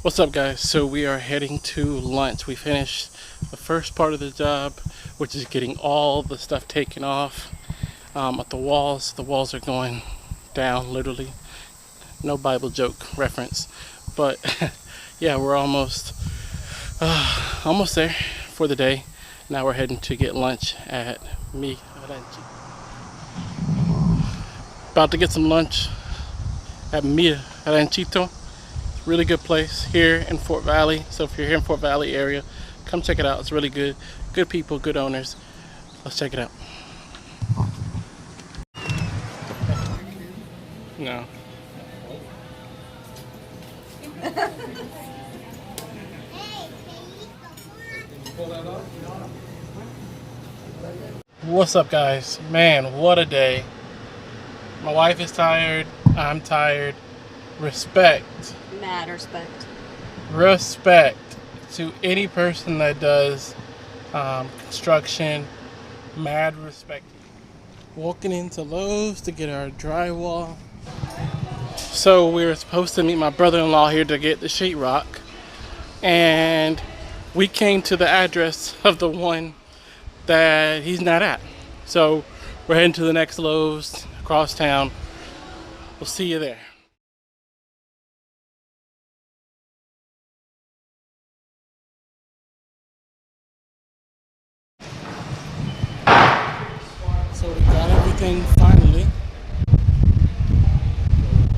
What's up, guys? So we are heading to lunch. We finished the first part of the job, which is getting all the stuff taken off at the walls. The walls are going down, literally. No Bible joke reference, but yeah, we're almost there for the day. Now we're heading to get lunch at Mi Ranchi. About to get some lunch at Mi Ranchito. Really good place here in Fort Valley. So if you're here in Fort Valley area, come check it out. It's really good. Good people, good owners. Let's check it out. No. What's up, guys? Man, what a day. My wife is tired. I'm tired. Respect. Mad respect. Respect to any person that does construction. Mad respect. Walking into Lowe's to get our drywall. So we were supposed to meet my brother-in-law here to get the sheetrock, and we came to the address of the one that he's not at. So we're heading to the next Lowe's across town. We'll see you there. So we got everything finally.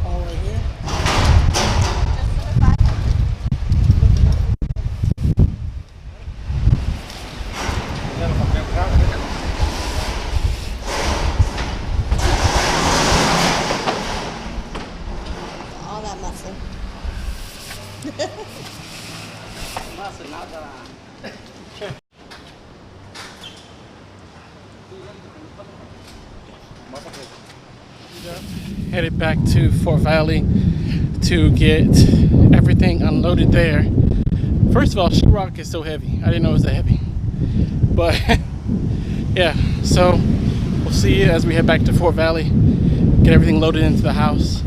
All right here. All that muscle. Headed back to Fort Valley to get everything unloaded there. First of all, sheetrock is so heavy. I didn't know it was that heavy. But yeah, so we'll see you as we head back to Fort Valley, get everything loaded into the house.